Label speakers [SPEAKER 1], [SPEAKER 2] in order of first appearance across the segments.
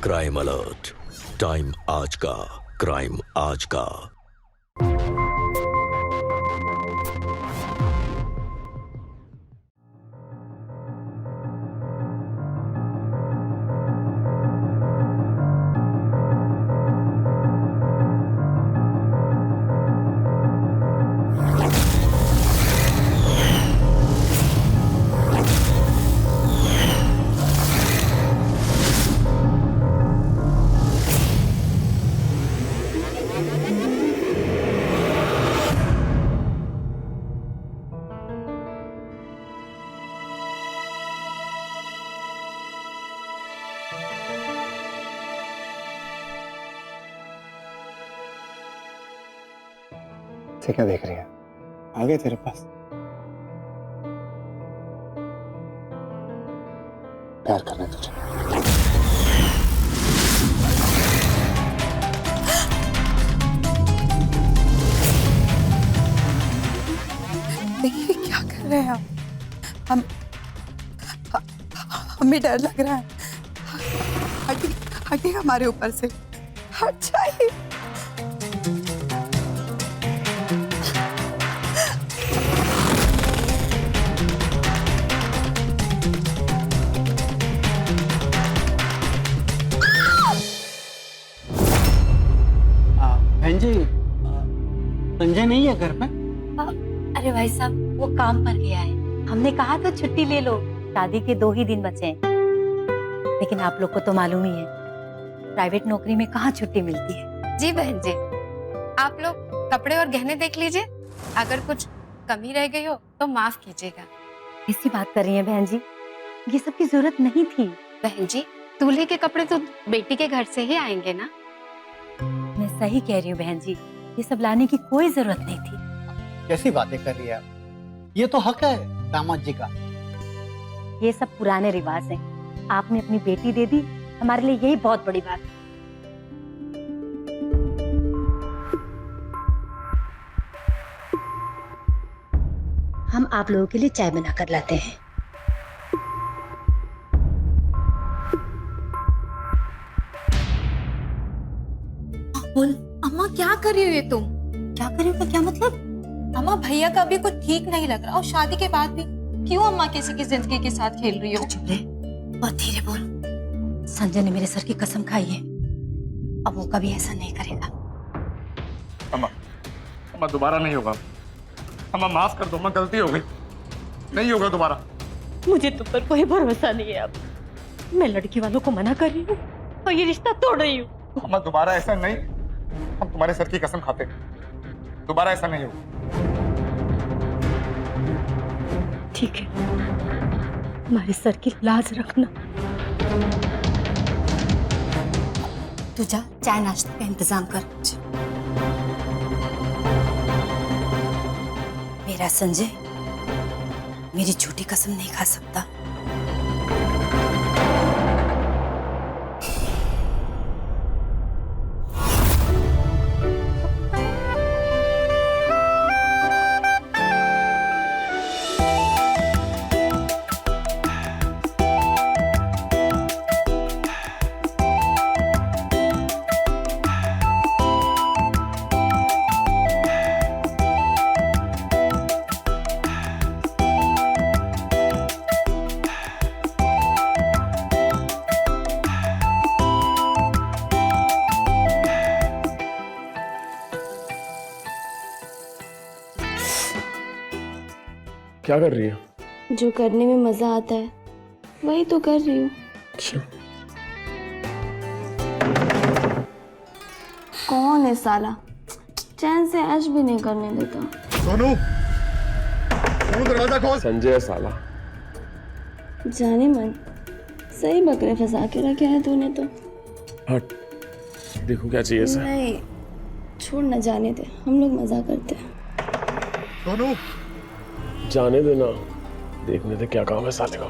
[SPEAKER 1] Crime alert, time आज का, crime आज का।
[SPEAKER 2] से क्या देख रही है? आ गए तेरे पास? प्यार करना तुझे।
[SPEAKER 3] देखिए क्या कर रहे हैं आप? हमें डर लग रहा है। हटिए हमारे ऊपर से, हट जाइए।
[SPEAKER 4] बहन जी, संजय नहीं है घर पे?
[SPEAKER 5] अरे भाई साहब, वो काम पर गया है। हमने कहा था छुट्टी ले लो, शादी के 2 ही दिन बचे हैं। लेकिन आप लोग को तो मालूम ही है, प्राइवेट नौकरी में कहाँ छुट्टी मिलती है।
[SPEAKER 6] जी बहन जी, आप लोग कपड़े और गहने देख लीजिए, अगर कुछ कमी रह गई हो तो माफ कीजिएगा।
[SPEAKER 5] ऐसी बात कर रही है बहन जी, ये सब की जरूरत नहीं थी।
[SPEAKER 6] बहन जी, दूल्हे के कपड़े तो बेटी के घर से ही आएंगे ना।
[SPEAKER 5] मैं सही कह रही हूँ बहन जी, ये सब लाने की कोई जरूरत नहीं थी।
[SPEAKER 4] कैसी बातें कर रही है आप? ये तो हक है दामाद जी का।
[SPEAKER 5] ये सब पुराने रिवाज हैं। आपने अपनी बेटी दे दी, हमारे लिए यही बहुत बड़ी बात है। हम आप लोगों के लिए चाय बना कर लाते हैं।
[SPEAKER 6] बोल अम्मा, क्या कर रही हो ये तुम?
[SPEAKER 5] क्या करें तो क्या मतलब?
[SPEAKER 6] अम्मा, भैया का अभी कुछ ठीक नहीं लग रहा और शादी के बाद भी क्यों अम्मा किसी की जिंदगी के साथ खेल रही हो?
[SPEAKER 5] चुप रहे और धीरे बोल। संजय ने मेरे सर की कसम खाई है, अब वो कभी ऐसा नहीं करेगा।
[SPEAKER 7] अम्मा दोबारा नहीं होगा। अम्मा माफ कर दो, अम्मा गलती हो गई, नहीं होगा दोबारा।
[SPEAKER 5] मुझे तुम पर कोई भरोसा नहीं है अब। मैं लड़की वालों को मना कर रही हूँ और ये रिश्ता तोड़ रही हूँ।
[SPEAKER 7] अम्मा दोबारा ऐसा नहीं, हम तुम्हारे सर की कसम खाते, दोबारा ऐसा नहीं होगा।
[SPEAKER 5] ठीक है, हमारे सर की लाज रखना। तू जा, चाय नाश्ते का इंतजाम कर। मेरा संजय मेरी झूठी कसम नहीं खा सकता।
[SPEAKER 7] क्या कर रही है?
[SPEAKER 8] जो करने में मजा आता है वही तो कर रही हूँ।
[SPEAKER 7] अच्छा,
[SPEAKER 8] कौन है साला, चैन से ऐश भी नहीं करने देता।
[SPEAKER 7] सोनू, दरवाजा खोल। संजय साला।
[SPEAKER 8] जाने मन, सही बकरे फंसा के रखे है तूने तो।
[SPEAKER 7] हट, देखो क्या चाहिए सर।
[SPEAKER 8] नहीं, छोड़ ना, जाने दे, हम लोग मजा करते हैं।
[SPEAKER 7] सोनू, जाने देना, देखने दे क्या काम है साले का।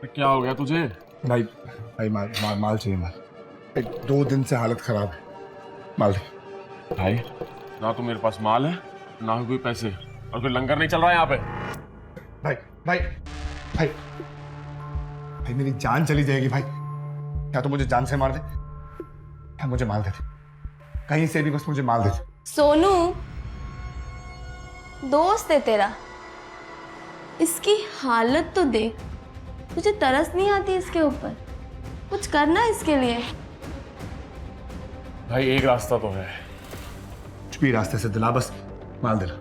[SPEAKER 7] क्या हो गया तुझे?
[SPEAKER 9] भाई भाई माल चाहिए, माल। 2 दिन से हालत खराब है, माल दे।
[SPEAKER 7] भाई, ना तो मेरे पास माल है, ना ही कोई पैसे, और फिर लंगर नहीं चल रहा है यहाँ पे।
[SPEAKER 9] भाई भाई भाई भाई मेरी जान चली जाएगी भाई। या तो मुझे जान से मार दे या मुझे मार दे, कहीं से भी बस मुझे मार दे।
[SPEAKER 8] सोनू, दोस्त है तेरा, इसकी हालत तो देख। तुझे तरस नहीं आती इसके ऊपर? कुछ करना इसके लिए।
[SPEAKER 7] भाई एक रास्ता तो है।
[SPEAKER 9] कुछ भी रास्ते से दिला, बस मार दिला।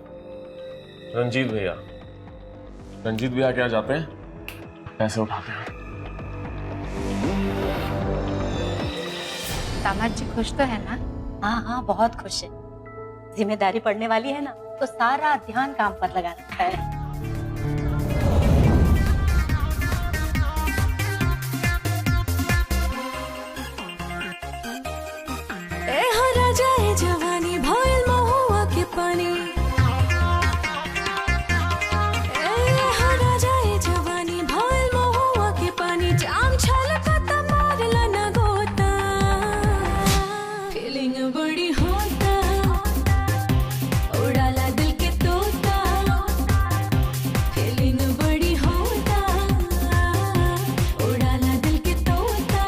[SPEAKER 7] रंजीत भैया क्या जाते हैं, पैसे उठाते हैं।
[SPEAKER 6] दामाद जी खुश तो है ना?
[SPEAKER 5] हाँ हाँ, बहुत खुश है। जिम्मेदारी पड़ने वाली है ना, तो सारा ध्यान काम पर लगा रखा है।
[SPEAKER 8] जवानी भइल महुआ के पानी, जवानी भइल महुआ के पानी, जाम छलकत मारला न गोता, फीलिंग बड़ी होता, उड़ाला दिल के तोता, फीलिंग बड़ी होता, उड़ाला दिल के तोता।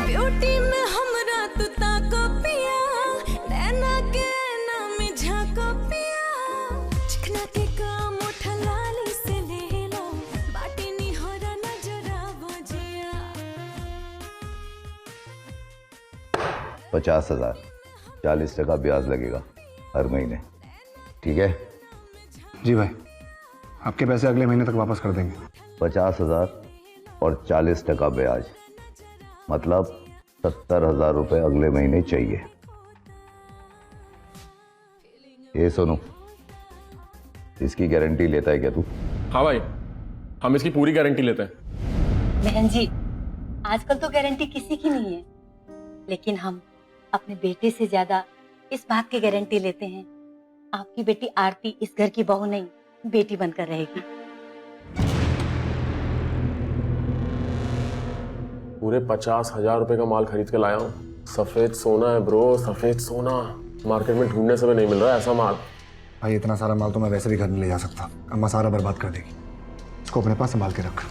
[SPEAKER 8] ब्यूटी में हमरा तू ताको पिया, नैना के नाम झाको पिया, चिकना के काम उठा लाली से ले लो, बाटी नी हो रहा नजरा बजिया।
[SPEAKER 10] 50,000, 40% ब्याज लगेगा हर महीने, ठीक है?
[SPEAKER 2] जी भाई, आपके पैसे अगले महीने तक वापस कर देंगे।
[SPEAKER 10] 50,000 और 40% ब्याज, मतलब 70,000 रुपए अगले महीने चाहिए। ये सोनू, इसकी गारंटी लेता है क्या तू?
[SPEAKER 7] हाँ भाई, हम इसकी पूरी गारंटी लेते हैं।
[SPEAKER 5] बहन जी, आजकल तो गारंटी किसी की नहीं है, लेकिन हम अपने बेटे से ज्यादा इस बात की गारंटी लेते हैं, आपकी बेटी आरती इस घर की बहू नहीं, बेटी बनकर रहेगी।
[SPEAKER 7] पूरे 50,000 रुपए का माल खरीद के लाया हूँ। सफेद सोना है ब्रो, सफेद सोना। मार्केट में ढूंढने से भी नहीं मिल रहा है ऐसा माल।
[SPEAKER 2] भाई इतना सारा माल तो मैं वैसे भी घर नहीं ले जा सकता, अम्मा सारा बर्बाद कर देगी। इसको अपने पास संभाल के रख।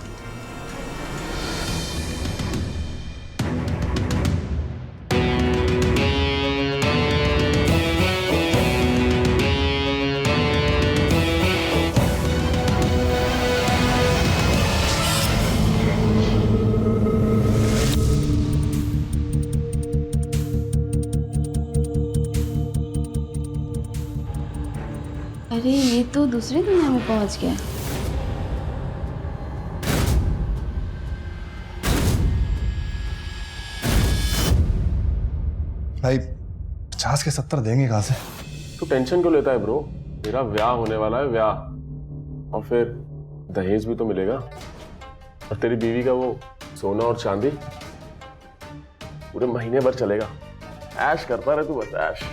[SPEAKER 8] अरे ये तो दूसरी दुनिया में पहुंच गया।
[SPEAKER 2] भाई 50 के 70 देंगे कहाँ से?
[SPEAKER 7] तू टेंशन क्यों लेता है ब्रो? मेरा ब्याह होने वाला है, ब्याह, और फिर दहेज भी तो मिलेगा, और तेरी बीवी का वो सोना और चांदी पूरे महीने भर चलेगा। ऐश करता रहे तू, बस ऐश।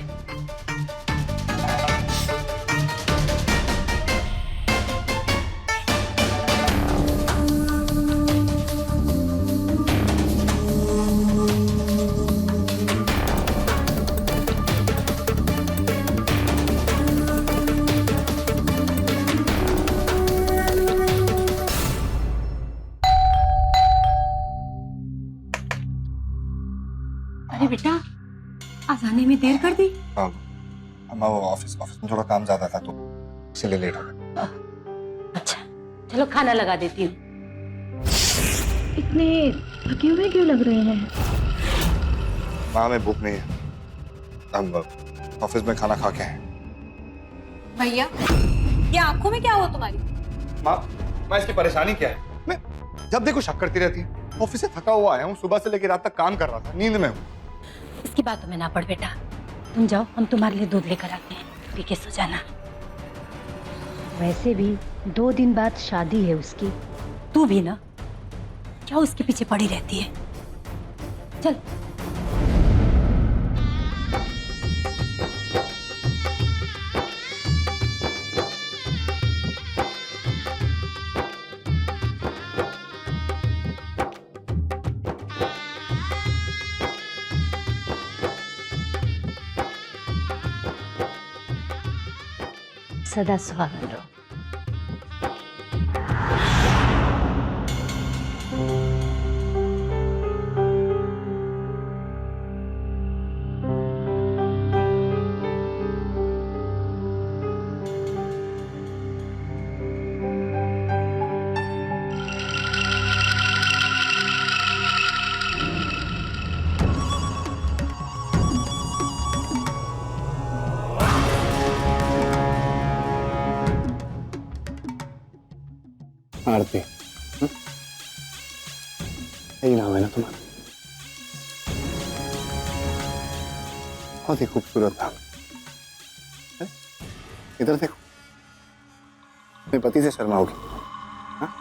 [SPEAKER 5] अरे बेटा, आज आने में देर कर दी।
[SPEAKER 2] अम्मा वो ऑफिस में थोड़ा काम ज्यादा था तो इसलिए लेट हो गया।
[SPEAKER 5] अच्छा, चलो खाना लगा देती हूँ।
[SPEAKER 8] इतने थके हुए क्यों लग रहे हैं?
[SPEAKER 2] माँ में भूख नहीं है, अब ऑफिस में खाना खा के हैं।
[SPEAKER 6] भैया, ये आंखों में क्या हुआ तुम्हारी?
[SPEAKER 9] माँ इसकी परेशानी क्या है? मैं जब देखो शक करती रहती है। ऑफिस से थका हुआ आया हूँ, सुबह से लेकर रात तक काम कर रहा था, नींद में हूँ।
[SPEAKER 5] इसकी बातों में ना पड़ बेटा, तुम जाओ, हम तुम्हारे लिए दूध लेकर आते हैं, पी के सो जाना। वैसे भी 2 दिन बाद शादी है उसकी, तू भी ना क्या उसके पीछे पड़ी रहती है? चल। सदा सुहागन रहो।
[SPEAKER 2] आरती, यही नाम है ना तुम्हारा? बहुत ही खूबसूरत नाम है। इधर देखो, अपने पति से शर्माओगी? हाँ?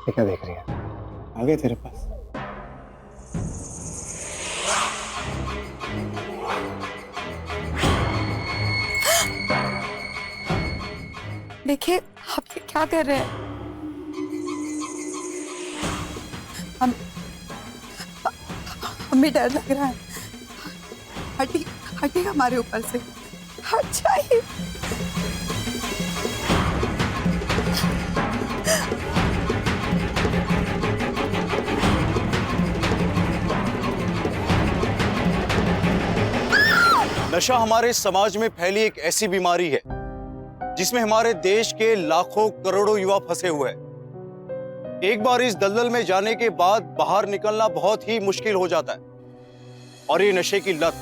[SPEAKER 2] ये क्या देख रही है? आ गए तेरे पास?
[SPEAKER 3] देखिए आप ये क्या कर रहे हैं? हमें डर लग रहा है। हटिए हमारे ऊपर से, हट जाइए।
[SPEAKER 11] नशा हमारे समाज में फैली एक ऐसी बीमारी है जिसमें हमारे देश के लाखों करोड़ों युवा फंसे हुए हैं। एक बार इस दलदल में जाने के बाद बाहर निकलना बहुत ही मुश्किल हो जाता है और ये नशे की लत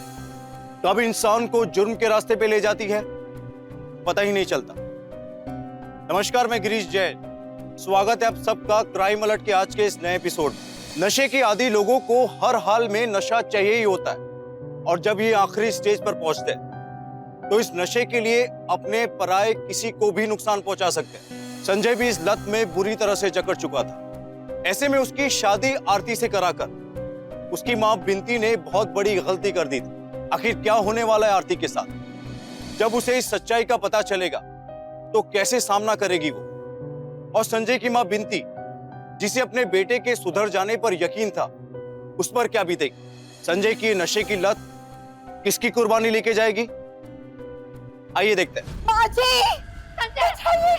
[SPEAKER 11] कब इंसान को जुर्म के रास्ते पे ले जाती है पता ही नहीं चलता। नमस्कार, मैं गिरीश जैन, स्वागत है आप सबका क्राइम अलर्ट के आज के इस नए एपिसोड में। नशे के आदी लोगों को हर हाल में नशा चाहिए ही होता है और जब ये आखिरी स्टेज पर पहुंचते हैं तो इस नशे के लिए अपने पराये किसी को भी नुकसान पहुंचा सकते हैं। संजय भी इस लत में बुरी तरह से जकड़ चुका था। ऐसे में उसकी शादी आरती से कराकर उसकी मां बिंती ने बहुत बड़ी गलती कर दी थी। आखिर क्या होने वाला है आरती के साथ? जब उसे इस सच्चाई का पता चलेगा तो कैसे सामना करेगी वो? और संजय की मां बिंती, जिसे अपने बेटे के सुधर जाने पर यकीन था, उस पर क्या बीतेगी? संजय की नशे की लत किसकी कुर्बानी लेके जाएगी? आइए देखते हैं।
[SPEAKER 3] बाजी! संजय चाहिए!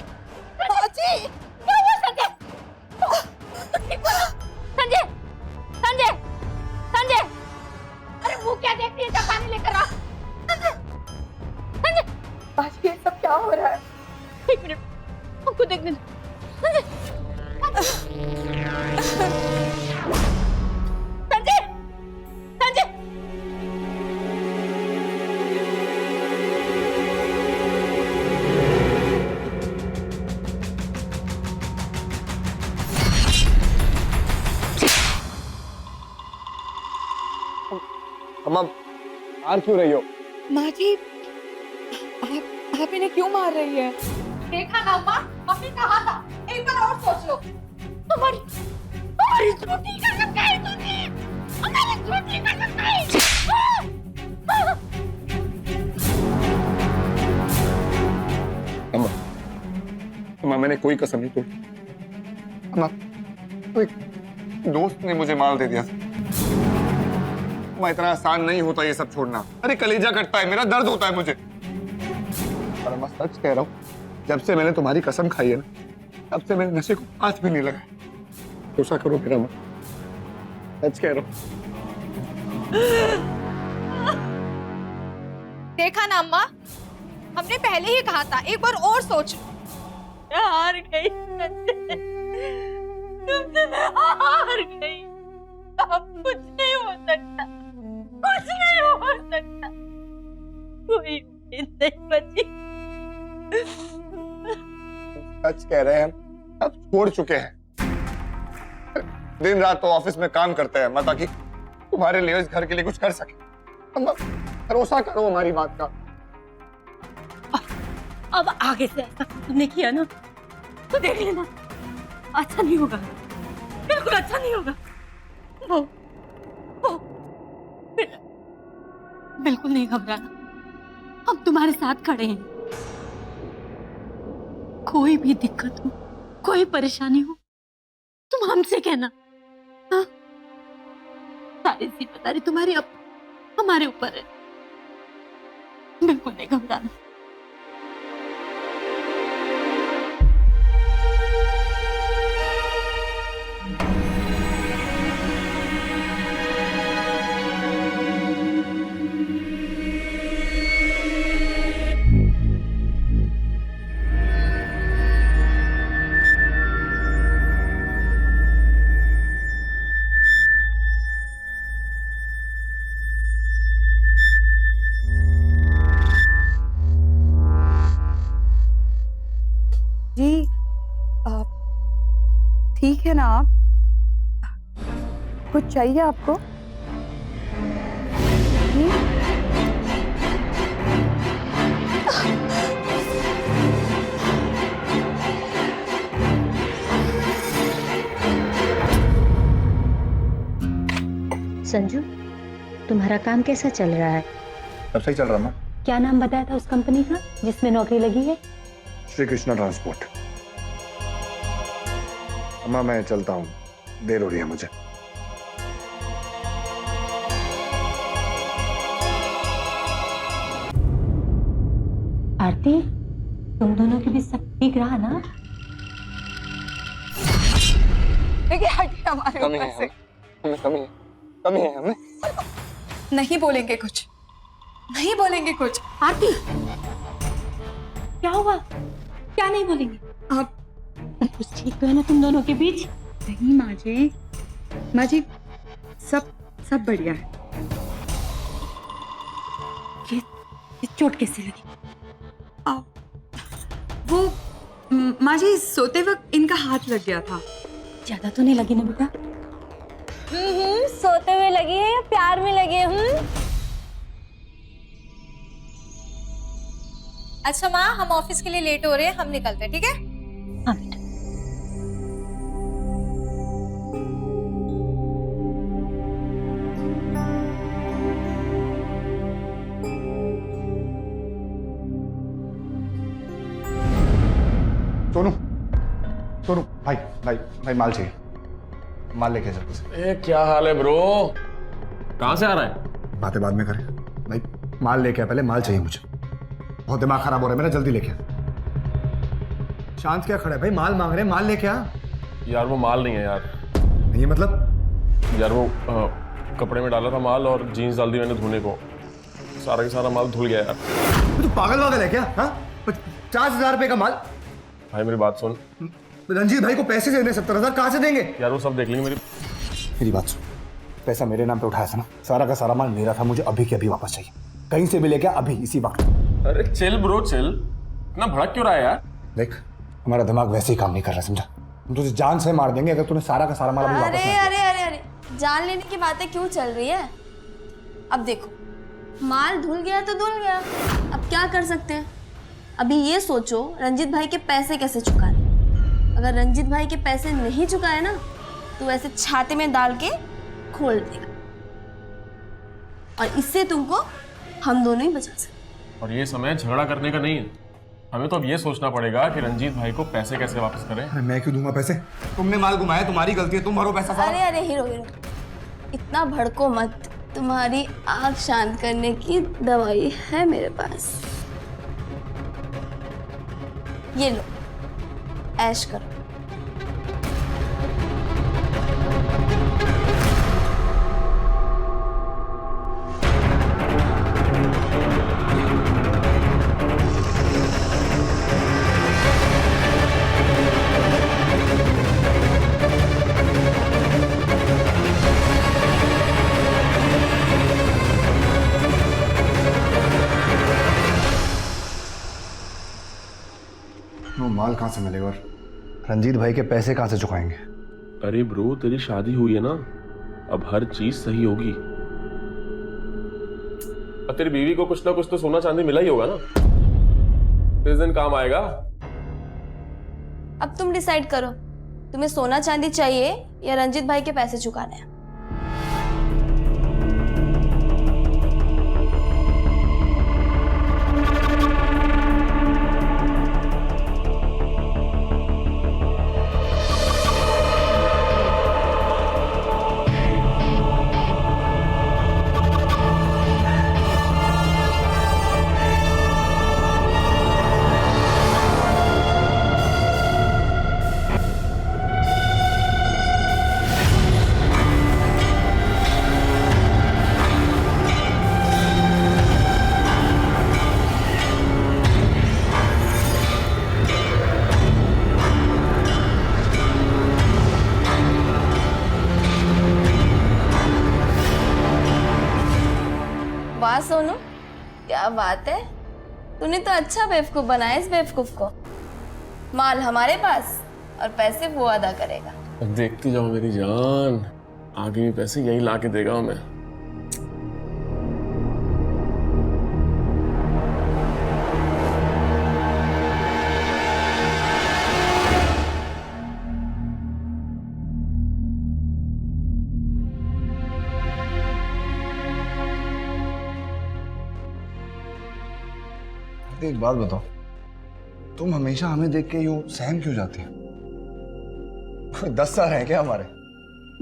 [SPEAKER 3] बाजी!
[SPEAKER 5] क्या हुआ संजय? संजय! संजय! संजय! अरे मुंह क्या देख रही है? जा पानी लेकर आ। संजय!
[SPEAKER 3] बाजी ये सब क्या हो रहा है?
[SPEAKER 5] एक मिनट, हमको देखने दो। संजय! संजय! संजय!
[SPEAKER 2] अम्मा, मार क्यों रही हो?
[SPEAKER 3] माँ जी, आप इन्हें क्यों मार रही है?
[SPEAKER 5] देखा ना अम्मा, हमने कहा था, एक बार और सोच लो। हमारी झूठी कसम खाई तूने, हमारी झूठी कसम खाई।
[SPEAKER 9] अम्मा मैंने कोई कसम नहीं तोड़ी। अम्मा कोई दोस्त ने मुझे माल दे दिया। अम्मा इतना आसान नहीं होता ये सब छोड़ना। अरे कलेजा कटता है, मेरा दर्द होता है मुझे। पर अम्मा सच कह रहा हूँ, जब से मैंने तुम्हारी कसम खाई है ना, तब से मैंने नशे को हाथ भी नहीं लगाया। भरोसा करो मेरा अम्मा, सच कह रहा हूँ।
[SPEAKER 3] देखा ना अम्मा, हमने पहले ही कहा था, एक बार और सोच लो। हार गई, तुमसे मैं हार गई। अब कुछ नहीं हो सकता, कुछ नहीं हो सकता, कोई उम्मीद नहीं बची।
[SPEAKER 9] सच कह रहे हैं, अब छोड़ चुके हैं। दिन रात तो ऑफिस में काम करते हैं अम्मा, ताकि तुम्हारे लिए इस घर के लिए कुछ कर सके। अम्मा भरोसा करो हमारी बात का।
[SPEAKER 5] अब आगे से ऐसा तुमने किया ना तो देख लेना, अच्छा नहीं होगा, बिल्कुल अच्छा नहीं होगा। वो बिल्कुल नहीं घबराना, हम तुम्हारे साथ खड़े हैं। कोई भी दिक्कत हो, कोई परेशानी हो, तुम हमसे कहना। हाँ? सारी जिम्मेदारी तुम्हारी अब हमारे ऊपर है, बिल्कुल नहीं घबराना।
[SPEAKER 3] जी ठीक है ना आप? कुछ चाहिए आपको? जी?
[SPEAKER 5] संजू, तुम्हारा काम कैसा चल रहा है?
[SPEAKER 9] सब सही चल रहा है।
[SPEAKER 5] क्या नाम बताया था उस कंपनी का जिसमें नौकरी लगी है?
[SPEAKER 9] श्री कृष्णा ट्रांसपोर्ट। अम्मा मैं चलता हूँ, देर हो रही है मुझे।
[SPEAKER 5] आरती, तुम दोनों के बीच सब ठीक रहा ना?
[SPEAKER 3] देखिए हटिए हमारे ऊपर से।
[SPEAKER 9] कमी है हमें।
[SPEAKER 3] नहीं बोलेंगे कुछ, नहीं बोलेंगे कुछ।
[SPEAKER 5] आरती, क्या हुआ? क्या नहीं बोलेंगे?
[SPEAKER 3] आप
[SPEAKER 5] कुछ ठीक तो है ना तुम दोनों के बीच?
[SPEAKER 3] नहीं माँ जी सब बढ़िया है।
[SPEAKER 5] ये चोट कैसे लगी?
[SPEAKER 3] वो माँ जी सोते वक्त इनका हाथ लग गया था।
[SPEAKER 5] ज्यादा तो नहीं लगी ना बेटा?
[SPEAKER 8] सोते हुए लगी है या प्यार में लगी है?
[SPEAKER 6] अच्छा माँ, हम ऑफिस के लिए लेट हो रहे हैं, हम निकलते हैं, ठीक है?
[SPEAKER 5] हाँ बेटा।
[SPEAKER 9] सोनू भाई माल चाहिए, माल लेके जल्दी से।
[SPEAKER 7] ए क्या हाल है ब्रो? कहाँ से आ रहा है?
[SPEAKER 9] बातें बाद में करें भाई, माल लेके आ, पहले माल चाहिए मुझे। बहुत दिमाग खराब हो रहा है मेरा, जल्दी लेके आ। शांत क्या खड़ा है भाई, माल मांग रहे हैं, माल लेके आ।
[SPEAKER 7] यार वो माल नहीं है यार।
[SPEAKER 9] नहीं मतलब?
[SPEAKER 7] यार वो कपड़े में डाला था माल और जीन्स डाल दी मैंने धोने को, सारा का सारा माल धुल गया यार।
[SPEAKER 9] तू पागल वागल है क्या? हाँ 50,000 रुपए का माल।
[SPEAKER 7] भाई मेरी बात सुन।
[SPEAKER 9] रंजीत भाई को पैसे देने 70,000 कहाँ से देंगे?
[SPEAKER 7] यार वो सब देख लेंगे।
[SPEAKER 9] मेरी बात सुन, पैसा मेरे नाम पे उठाया था ना, सारा का सारा माल मेरा था, मुझे अभी के अभी वापस चाहिए, कहीं से भी लेके अभी इसी वक्त।
[SPEAKER 7] अरे चिल ब्रो चिल, इतना भड़क क्यों रहा है यार?
[SPEAKER 9] देख हमारा दिमाग वैसे ही काम नहीं कर रहा, समझा? हम तुझे जान से मार देंगे अगर तूने सारा का सारा माल अभी वापस नहीं किया।
[SPEAKER 8] अरे जान लेने की बातें क्यों चल रही है? अब देखो, माल धुल गया तो धुल गया, अब क्या कर सकते हैं? अभी ये सोचो रंजीत भाई के पैसे कैसे चुकाने। अगर रंजीत भाई के पैसे नहीं चुकाए ना तो ऐसे छाते में डाल के खोल देगा, और इससे तुमको हम दोनों ही बचा सकते।
[SPEAKER 7] और ये समय झगड़ा करने का नहीं है, हमें तो अब ये सोचना पड़ेगा कि रंजीत भाई को पैसे कैसे वापस करें।
[SPEAKER 9] अरे मैं क्यों दूंगा पैसे? तुमने माल घुमाया, तुम्हारी गलती है, तुम भरो पैसा सारा।
[SPEAKER 8] अरे अरे हीरो हीरो, इतना भड़को मत। तुम्हारी आग शांत करने की दवाई है मेरे पास, ये लो, ऐश करो।
[SPEAKER 9] वो माल कहाँ से मिलेगा और रंजीत भाई के पैसे कहाँ से चुकाएंगे?
[SPEAKER 7] अरे ब्रो, तेरी शादी हुई है ना, अब हर चीज सही होगी। अब तेरी बीवी को कुछ ना कुछ तो सोना चांदी मिला ही होगा ना, इस दिन काम आएगा।
[SPEAKER 8] अब तुम डिसाइड करो, तुम्हें सोना चांदी चाहिए या रंजीत भाई के पैसे चुकाने हैं। वाह सोनू, क्या बात है, तूने तो अच्छा बेवकूफ बनाया इस बेवकूफ को। माल हमारे पास और पैसे वो अदा करेगा।
[SPEAKER 7] देखती जाओ मेरी जान, आगे भी पैसे यही ला के देगा हमें।
[SPEAKER 9] एक बात बताओ, तुम हमेशा हमें देख के यूं सहम क्यों जाती हो? कोई 10 साल है क्या हमारे?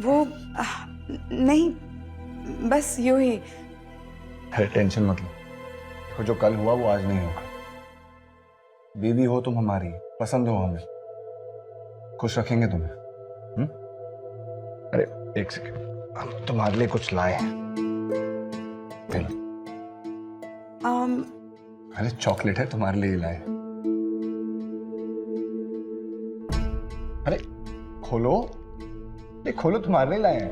[SPEAKER 12] वो नहीं, बस यूं ही।
[SPEAKER 9] अरे टेंशन मत लो, देखो जो कल हुआ वो आज नहीं होगा। बीवी हो तुम हमारी, पसंद हो हमें, खुश रखेंगे तुम्हें। अरे एक सेकंड, हम तुम्हारे लिए कुछ लाए हैं। अरे चॉकलेट है, तुम्हारे लिए लाए। अरे खोलो, ये खोलो, तुम्हारे लिए लाए हैं।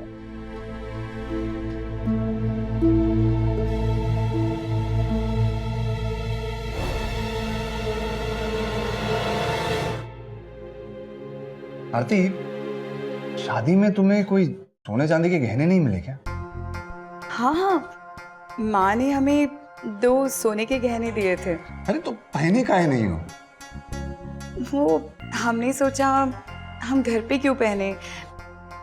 [SPEAKER 9] आरती, शादी में तुम्हें कोई सोने चांदी के गहने नहीं मिले क्या?
[SPEAKER 12] हाँ हाँ, माँ ने हमें 2 सोने के गहने दिए थे।
[SPEAKER 9] अरे तो पहने काहे नहीं हो?
[SPEAKER 12] वो हमने सोचा हम घर पे क्यों पहने,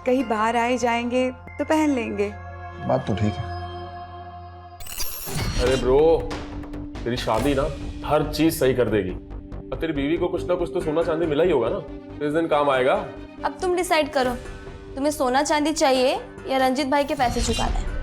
[SPEAKER 12] कहीं बाहर आए जाएंगे तो पहन लेंगे।
[SPEAKER 9] बात तो ठीक है।
[SPEAKER 7] अरे ब्रो, तेरी शादी ना हर चीज सही कर देगी। अब तेरी बीवी को कुछ ना कुछ तो सोना चांदी मिला ही होगा ना, इस दिन काम आएगा।
[SPEAKER 8] अब तुम डिसाइड करो, तुम्हें सोना चांदी चाहिए या रंजीत भाई के पैसे चुकाने हैं।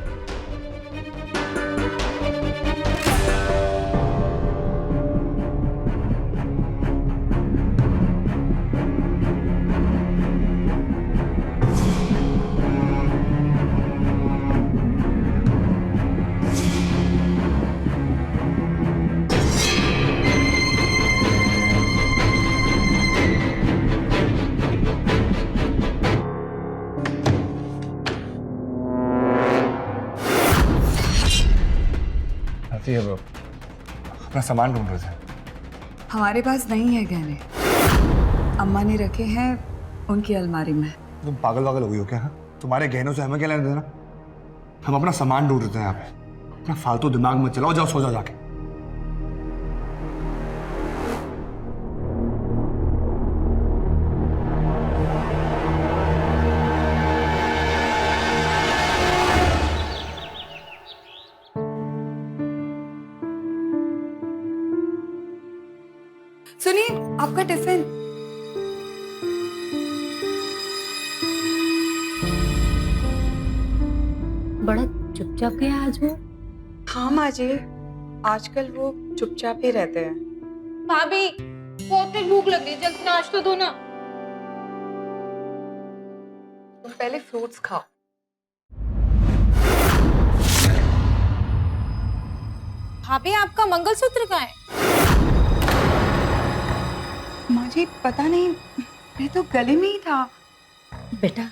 [SPEAKER 9] आती है ब्रो, अपना सामान ढूंढ रहे थे।
[SPEAKER 12] हमारे पास नहीं है गहने, अम्मा ने रखे हैं उनकी अलमारी में।
[SPEAKER 9] तुम पागल वागल हो गई हो क्या? तुम्हारे गहनों से हमें क्या लेना देना? हम अपना सामान ढूंढ रहे थे यहाँ पे, अपना फालतू दिमाग मत चलाओ, जाओ सो जाओ जाके।
[SPEAKER 12] सुनिए, आपका टिफिन।
[SPEAKER 5] बड़ा चुपचाप गया आज वो।
[SPEAKER 12] हाँ माँ जी, आजकल वो चुपचाप ही रहते हैं।
[SPEAKER 6] भाभी बहुत तेज भूख लग रही है, जल्दी नाश्ता दो ना।
[SPEAKER 12] तुम पहले फ्रूट्स खाओ।
[SPEAKER 6] भाभी आपका मंगलसूत्र कहाँ है?
[SPEAKER 12] माँ जी पता नहीं, ये तो गले में ही था।
[SPEAKER 5] बेटा,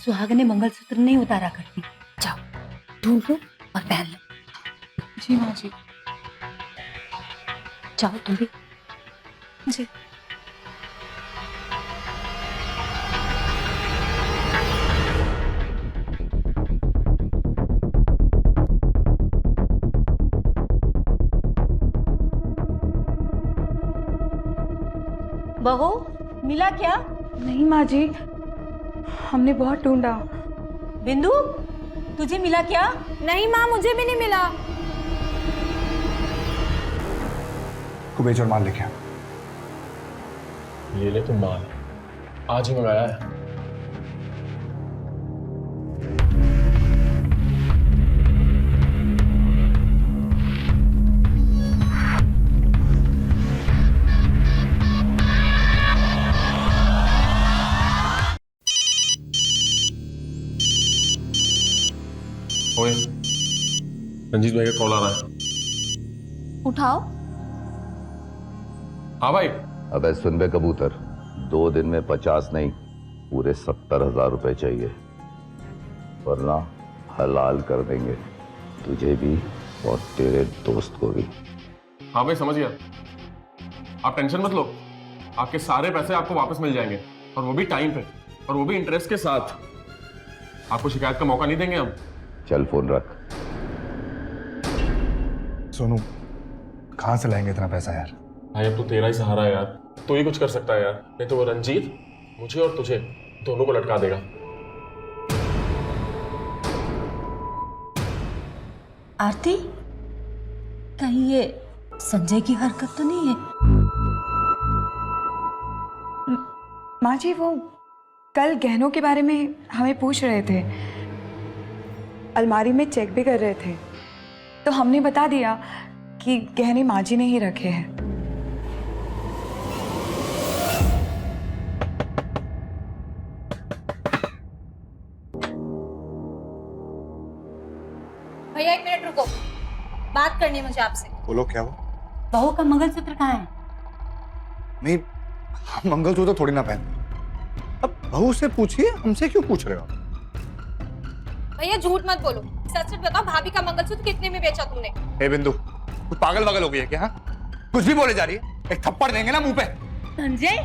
[SPEAKER 5] सुहाग ने मंगलसूत्र नहीं उतारा करती। जाओ ढूंढ लो और पहन लो।
[SPEAKER 12] जी माँ जी।
[SPEAKER 5] जाओ तुम भी।
[SPEAKER 12] जी।
[SPEAKER 5] बहू, मिला क्या?
[SPEAKER 12] नहीं माँ जी, हमने बहुत ढूंढा।
[SPEAKER 5] बिंदु, तुझे मिला क्या?
[SPEAKER 6] नहीं माँ, मुझे भी नहीं मिला।
[SPEAKER 9] कुबेज और माल लेके आ।
[SPEAKER 7] ये ले तुम माल, आज ही मंगाया है। ओए, रंजीत भाई का कॉल आ रहा है।
[SPEAKER 6] उठाओ।
[SPEAKER 7] हाँ भाई।
[SPEAKER 10] अबे सुन बे कबूतर, 2 दिन में 50 नहीं, पूरे 70,000 रुपए चाहिए, वरना हलाल कर देंगे तुझे भी और तेरे दोस्त को भी।
[SPEAKER 7] हाँ भाई समझ गया, आप टेंशन मत लो, आपके सारे पैसे आपको वापस मिल जाएंगे, और वो भी टाइम पे, और वो भी इंटरेस्ट के साथ। आपको शिकायत का मौका नहीं देंगे हम।
[SPEAKER 10] चल फोन रख।
[SPEAKER 9] सोनू, कहां से लाएंगे इतना पैसा यार?
[SPEAKER 7] भाई अब तो तेरा ही सहारा है यार, तू ही कुछ कर सकता है यार, नहीं तो वो रंजीत मुझे और तुझे दोनों को लटका देगा।
[SPEAKER 5] आरती, कहीं ये संजय की हरकत तो नहीं है?
[SPEAKER 12] माँ जी वो कल गहनों के बारे में हमें पूछ रहे थे, अलमारी में चेक भी कर रहे थे, तो हमने बता दिया कि गहने माँ जी ने ही रखे हैं।
[SPEAKER 6] भैया 1 मिनट रुको, बात करनी है मुझे आपसे।
[SPEAKER 9] बोलो क्या हो?
[SPEAKER 5] बहू का मंगलसूत्र कहाँ है?
[SPEAKER 9] नहीं, हम मंगलसूत्र थोड़ी ना पहनते। अब बहू से पूछिए, हमसे क्यों पूछ रहे हो?
[SPEAKER 6] भैया झूठ मत बोलो, सच सच बताओ, भाभी का मंगलसूत्र कितने में बेचा तुमने?
[SPEAKER 9] ए बिंदु, तू पागल वागल हो गई है क्या? कुछ भी बोले जा रही है, एक थप्पड़ देंगे ना मुंह पे।
[SPEAKER 5] संजय,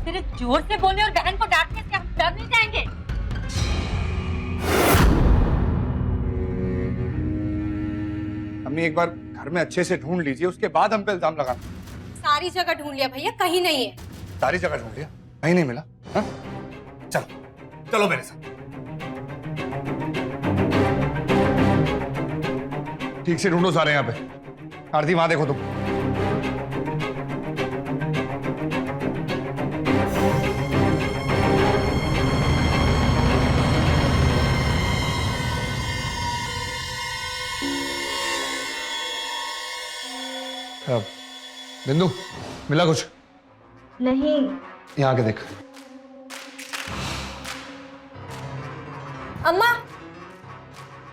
[SPEAKER 5] तेरे जोर से बोलने और बहन को डांटने से हम डर नहीं जाएंगे।
[SPEAKER 9] अम्मी एक बार घर में अच्छे से ढूंढ लीजिए, उसके बाद हम पे इल्जाम लगाना।
[SPEAKER 6] सारी जगह ढूंढ लिया भैया, कहीं नहीं है।
[SPEAKER 9] सारी जगह ढूंढ लिया, कहीं नहीं मिला? हाँ? चलो चलो मेरे साथ। ठीक से ढूंढो सारे यहाँ पे। आरती वहां देखो तुम। अब बिंदु, मिला कुछ?
[SPEAKER 6] नहीं।
[SPEAKER 9] यहाँ के देख।
[SPEAKER 6] अम्मा,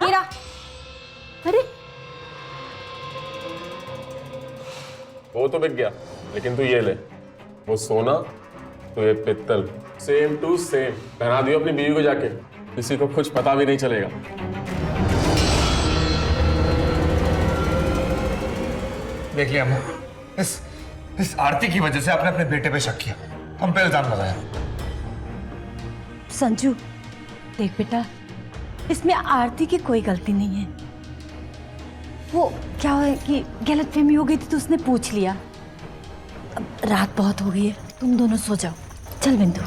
[SPEAKER 6] हीरा।
[SPEAKER 5] अरे
[SPEAKER 7] वो तो बिक गया, लेकिन तू ये ले, वो सोना तो ये पित्तल, सेम टू सेम। पहना दियो अपनी बीवी को जाके, किसी को कुछ पता भी नहीं चलेगा।
[SPEAKER 9] देख लिया अम्मा, इस आरती की वजह से आपने अपने बेटे पे शक किया, हम पे इल्जाम लगाया।
[SPEAKER 5] संजू, देख बेटा, इसमें आरती की कोई गलती नहीं है। वो क्या है कि गलतफहमी हो गई थी तो उसने पूछ लिया। अब रात बहुत हो गई है, तुम दोनों सो जाओ। चल बिंदु।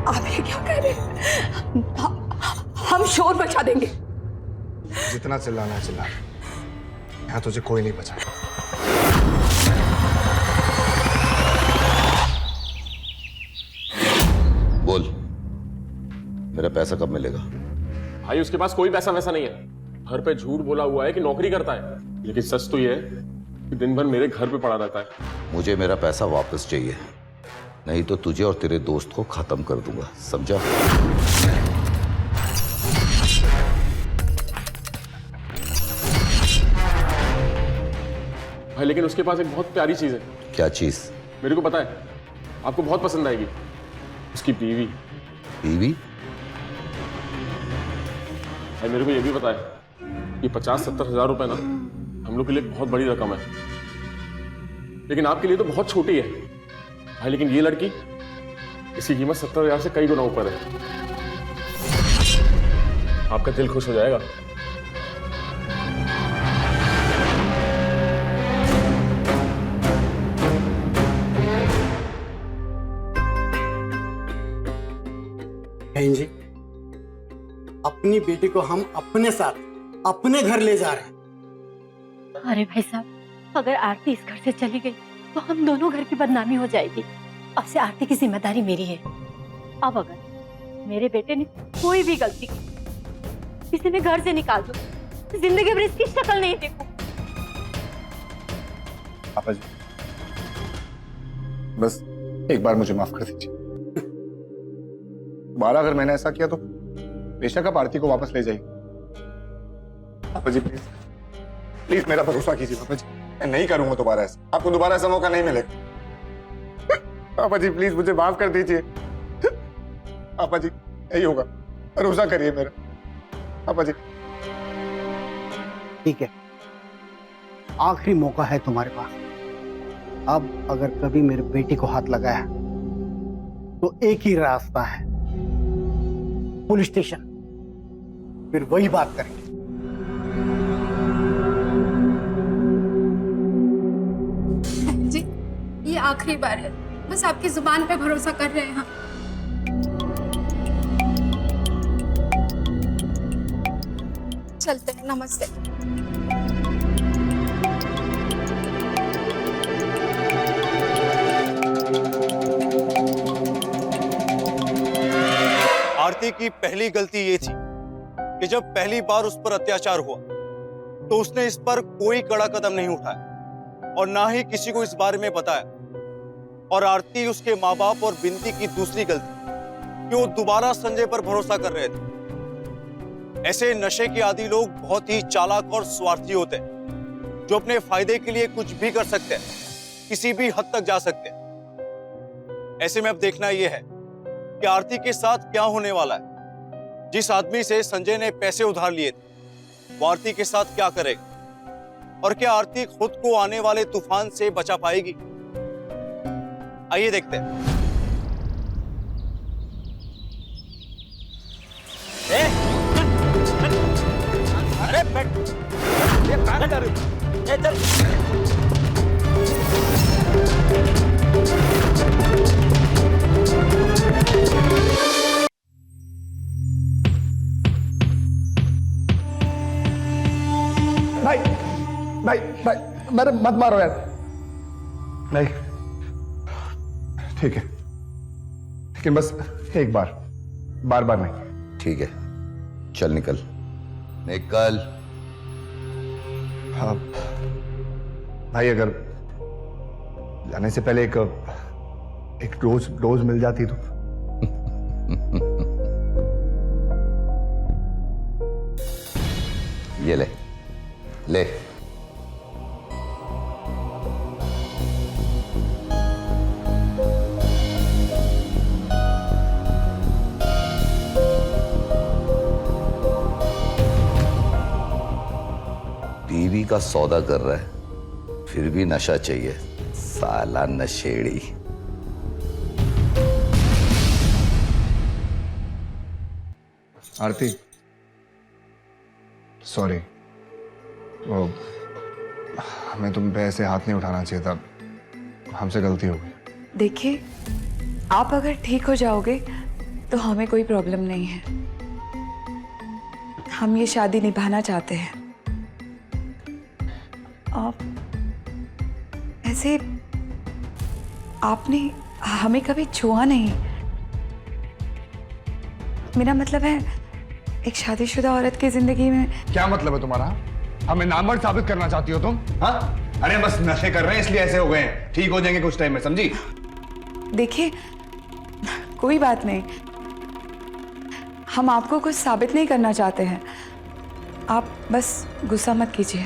[SPEAKER 12] आप ये क्या कह रहे हैं? हम शोर मचा देंगे।
[SPEAKER 9] जितना चिल्लाना है चिल्ला, यहाँ तुझे कोई नहीं बचा।
[SPEAKER 10] बोल, मेरा पैसा कब मिलेगा?
[SPEAKER 7] भाई उसके पास कोई पैसा वैसा नहीं है। घर पे झूठ बोला हुआ है कि नौकरी करता है, लेकिन सच तो ये है कि दिन भर मेरे घर पे पड़ा रहता है।
[SPEAKER 10] मुझे मेरा पैसा वापस चाहिए, नहीं तो तुझे और तेरे दोस्त को खत्म कर दूंगा, समझा?
[SPEAKER 7] भाई लेकिन उसके पास एक बहुत प्यारी चीज है।
[SPEAKER 10] क्या चीज?
[SPEAKER 7] मेरे को पता है, आपको बहुत पसंद आएगी। उसकी बीवी।
[SPEAKER 10] बीवी?
[SPEAKER 7] भाई मेरे को ये भी पता है कि 50-70 हजार रुपए ना हम लोग के लिए बहुत बड़ी रकम है, लेकिन आपके लिए तो बहुत छोटी है। भाई लेकिन ये लड़की, इसकी कीमत 70,000 से कई गुना ऊपर है। आपका दिल खुश हो जाएगा।
[SPEAKER 4] बहन जी, अपनी बेटी को हम अपने साथ अपने घर ले जा रहे हैं।
[SPEAKER 5] अरे भाई साहब, अगर आरती इस घर से चली गई तो हम दोनों घर की बदनामी हो जाएगी। अब से आरती की जिम्मेदारी मेरी है। अब अगर मेरे बेटे ने कोई भी गलती की, इसे मैं घर से निकाल दूं, जिंदगी भर इसकी शक्ल नहीं देखूं।
[SPEAKER 2] पापा जी, बस एक बार मुझे माफ कर दीजिए। दोबारा अगर मैंने ऐसा किया तो बेशक आप आरती को वापस ले जाइए। पापा जी प्लीज, प्लीज मेरा भरोसा कीजिए पापा जी, मैं नहीं करूंगा दोबारा ऐसा। आपको दोबारा ऐसा मौका नहीं मिलेगा। पापा जी प्लीज मुझे माफ कर दीजिए। पापा जी यही होगा, भरोसा करिए मेरा। पापा जी
[SPEAKER 4] ठीक है, आखिरी मौका है तुम्हारे पास। अब अगर कभी मेरे बेटी को हाथ लगाया तो एक ही रास्ता है, पुलिस स्टेशन। फिर वही बात करेंगे।
[SPEAKER 6] जी, ये आखिरी बार है, बस आपकी जुबान पे भरोसा कर रहे हैं हम। चलते हैं, नमस्ते।
[SPEAKER 11] आरती की पहली गलती ये थी कि जब पहली बार उस पर अत्याचार हुआ तो उसने इस पर कोई कड़ा कदम नहीं उठाया और ना ही किसी को इस बारे में बताया। और आरती उसके माँ बाप और बिंती की दूसरी गलती कि वो दोबारा संजय पर भरोसा कर रहे थे। ऐसे नशे के आदी लोग बहुत ही चालाक और स्वार्थी होते हैं, जो अपने फायदे के लिए कुछ भी कर सकते हैं, किसी भी हद तक जा सकते हैं। ऐसे में अब देखना यह है कि आरती के साथ क्या होने वाला है। जिस आदमी से संजय ने पैसे उधार लिए थे, वो आरती के साथ क्या करेगा और क्या आरती खुद को आने वाले तूफान से बचा पाएगी? आइए देखते हैं।
[SPEAKER 1] अरे बैठ, ये कहां जा रही हो? ए चल।
[SPEAKER 2] भाई भाई भाई, मेरे मत मारो यार। नहीं ठीक है, लेकिन बस एक बार, बार बार नहीं।
[SPEAKER 10] ठीक है, चल निकल निकल।
[SPEAKER 2] हाँ भाई, अगर जाने से पहले एक डोज मिल जाती तो।
[SPEAKER 10] ये ले ले। बीवी का सौदा कर रहा है, फिर भी नशा चाहिए, साला नशेड़ी।
[SPEAKER 2] आरती सॉरी, वो हमें तुम पे ऐसे हाथ नहीं उठाना चाहिए था, हमसे गलती हो गई।
[SPEAKER 12] देखिए, आप अगर ठीक हो जाओगे तो हमें कोई प्रॉब्लम नहीं है। हम ये शादी निभाना चाहते हैं। ऐसे आपने हमें कभी छुआ नहीं। मेरा मतलब है, एक शादीशुदा औरत की जिंदगी में।
[SPEAKER 9] क्या मतलब है तुम्हारा? हमें नामर्द साबित करना चाहती हो तुम? हाँ, अरे बस नशे कर रहे हैं इसलिए ऐसे हो गए हैं, ठीक हो जाएंगे कुछ टाइम में, समझी?
[SPEAKER 12] देखिए, कोई बात नहीं, हम आपको कुछ साबित नहीं करना चाहते हैं। आप बस गुस्सा मत कीजिए।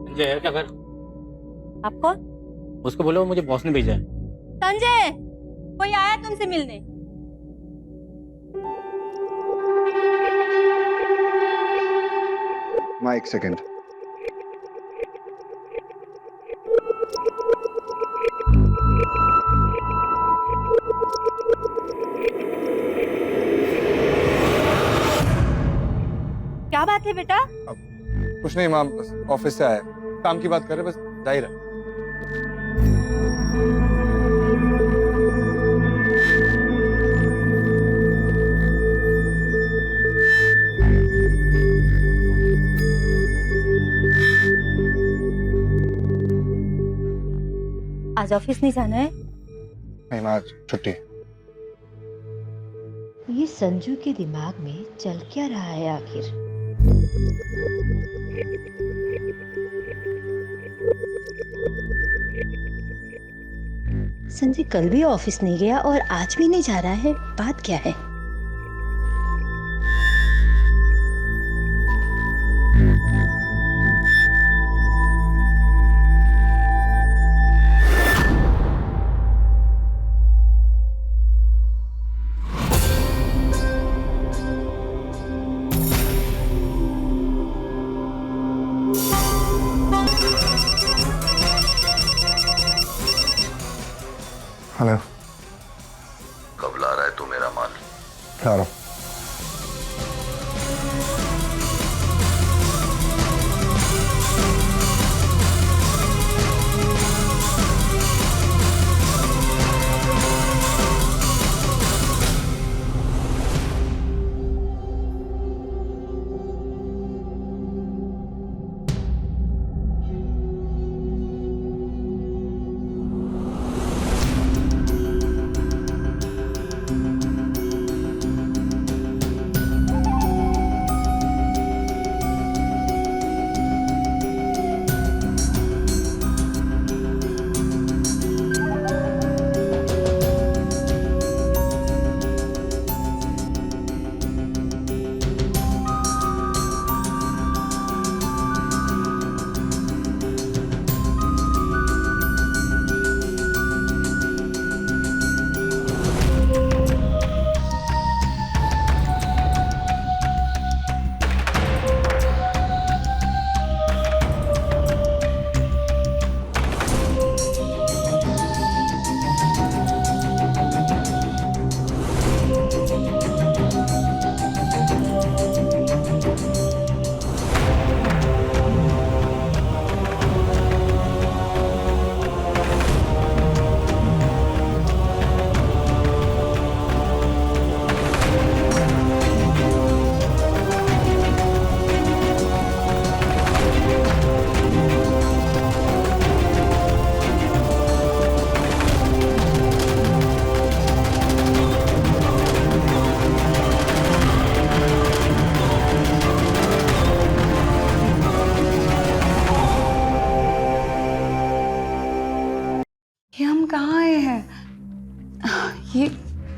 [SPEAKER 1] संजय है क्या घर?
[SPEAKER 5] आप कौन?
[SPEAKER 1] उसको बोलो मुझे बॉस ने भेजा है।
[SPEAKER 5] संजय, कोई आया तुमसे मिलने?
[SPEAKER 2] माँ एक सेकेंड।
[SPEAKER 5] क्या बात है बेटा?
[SPEAKER 9] कुछ नहीं माँ, बस ऑफिस से आया, काम की बात कर रहे, बस जाहिर है।
[SPEAKER 5] आज ऑफिस नहीं जाना है?
[SPEAKER 2] नहीं माँ, आज छुट्टी।
[SPEAKER 13] ये संजू के दिमाग में चल क्या रहा है आखिर? संजय कल भी ऑफिस नहीं गया और आज भी नहीं जा रहा है, बात क्या है?
[SPEAKER 2] हेलो।
[SPEAKER 10] कब ला रहा है तू मेरा माल?
[SPEAKER 2] ला रहा हूँ।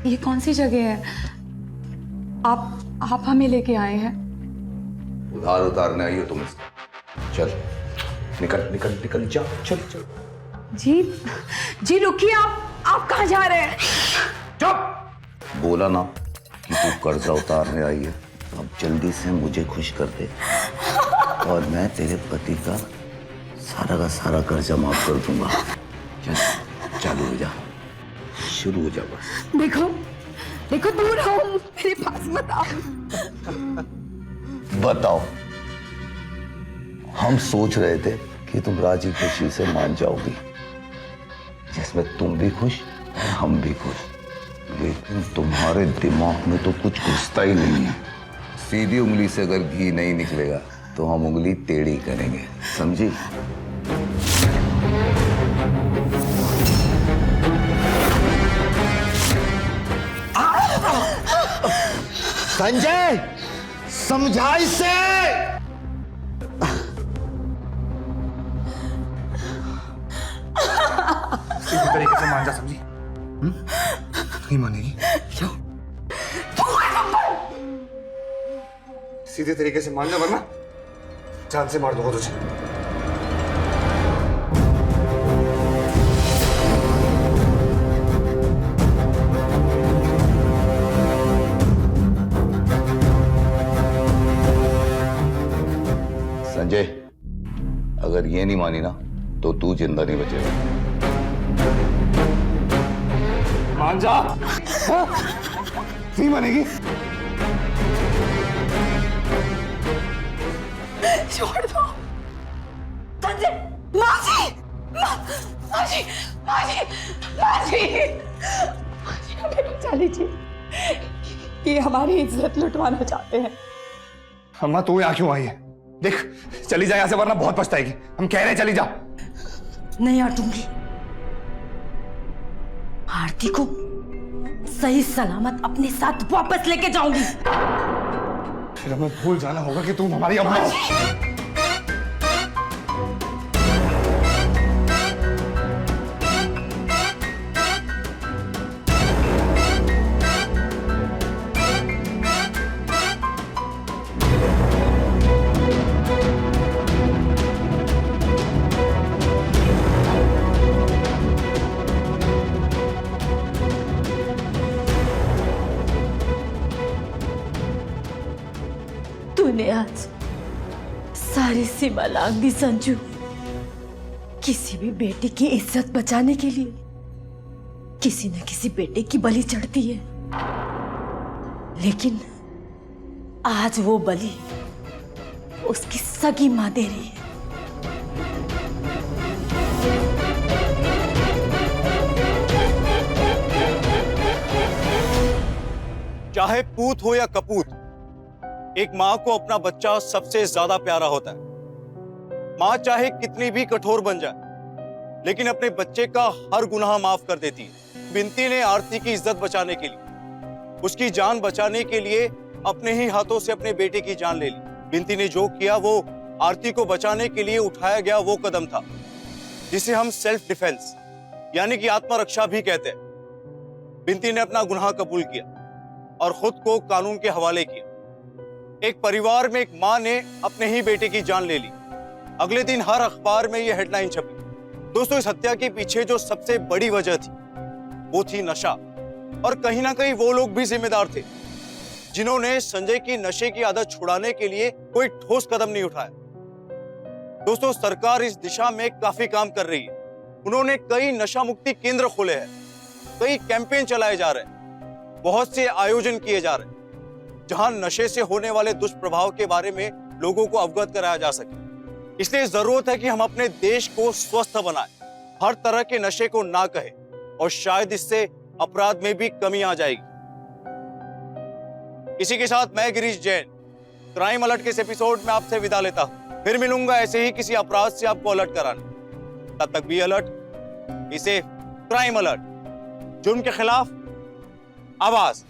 [SPEAKER 12] ये कौन सी जगह है? आप हमें लेके आए हैं?
[SPEAKER 10] उधार उतारने आई हो तुम इसका। चल निकल निकल निकल, जा चल चल।
[SPEAKER 12] जी रुकिए, आप कहाँ जा रहे हैं?
[SPEAKER 10] चुप! बोला ना कि तू कर्जा उतारने आई है, अब जल्दी से मुझे खुश कर दे और मैं तेरे पति का सारा कर्जा माफ कर दूंगा। चल चालू हो जा, शुरू हो जा बस।
[SPEAKER 12] देखो दूर हो, मेरे पास मत आओ।
[SPEAKER 10] बताओ हम सोच रहे थे कि तुम राजी खुशी से मान जाओगी, जिसमें तुम भी खुश और हम भी खुश। लेकिन तुम्हारे दिमाग में तो कुछ घुसता ही नहीं है। सीधी उंगली से अगर घी नहीं निकलेगा तो हम उंगली टेढ़ी करेंगे, समझी?
[SPEAKER 4] संजय, समझा इसे।
[SPEAKER 9] सीधे तरीके से मान जा, समझी? नहीं मानेगी। क्यों? सीधे तरीके से मान जा, वरना जान से मार दूंगा तुझे।
[SPEAKER 10] संजय, अगर ये नहीं मानी ना तो तू जिंदा नहीं बचेगा।
[SPEAKER 9] मान जा। हाँ? नहीं मानेगी।
[SPEAKER 3] छोड़ दो संजय। मासी, मासी, मासी, मासी, हमें बचा लीजिए। ये हमारी इज्जत लुटवाना चाहते हैं।
[SPEAKER 9] अम्मा तू यहाँ क्यों आई है? देख, चली जा यहाँ से, वरना बहुत पछताएगी। हम कह रहे हैं चली जा।
[SPEAKER 3] नहीं हटूंगी। आरती को सही सलामत अपने साथ वापस लेके जाऊंगी।
[SPEAKER 9] फिर हमें भूल जाना होगा कि तुम हमारी अम्मा हो।
[SPEAKER 3] तूने आज सारी सीमा लांघ दी संजू। किसी भी बेटे की इज्जत बचाने के लिए किसी न किसी बेटे की बलि चढ़ती है, लेकिन आज वो बलि उसकी सगी मां दे रही है।
[SPEAKER 11] चाहे पूत हो या कपूत, एक मां को अपना बच्चा सबसे ज्यादा प्यारा होता है। मां चाहे कितनी भी कठोर बन जाए, लेकिन अपने बच्चे का हर गुनाह माफ कर देती है। बिंती ने आरती की इज्जत बचाने के लिए, उसकी जान बचाने के लिए अपने ही हाथों से अपने बेटे की जान ले ली। बिंती ने जो किया वो आरती को बचाने के लिए उठाया गया वो कदम था जिसे हम सेल्फ डिफेंस यानी कि आत्मरक्षा भी कहते हैं। बिंती ने अपना गुनाह कबूल किया और खुद को कानून के हवाले किया। एक परिवार में एक मां ने अपने ही बेटे की जान ले ली। अगले दिन हर अखबार में यह हेडलाइन छपी। दोस्तों, इस हत्या के पीछे जो सबसे बड़ी वजह थी वो थी नशा, और कहीं ना कहीं वो लोग भी जिम्मेदार थे जिन्होंने संजय की नशे की आदत छुड़ाने के लिए कोई ठोस कदम नहीं उठाया। दोस्तों, सरकार इस दिशा में काफी काम कर रही है। उन्होंने कई नशा मुक्ति केंद्र खोले हैं, कई कैंपेन चलाए जा रहे हैं, बहुत से आयोजन किए जा रहे हैं जहां नशे से होने वाले दुष्प्रभाव के बारे में लोगों को अवगत कराया जा सके। इसलिए जरूरत है कि हम अपने देश को स्वस्थ बनाएं, हर तरह के नशे को ना कहें, और शायद इससे अपराध में भी कमी आ जाएगी। इसी के साथ मैं गिरीश जैन क्राइम अलर्ट के इस एपिसोड में आपसे विदा लेता हूं। फिर मिलूंगा ऐसे ही किसी अपराध से आपको अलर्ट कराने। तब तक भी अलर्ट, इसे क्राइम अलर्ट, जुर्म के खिलाफ आवाज।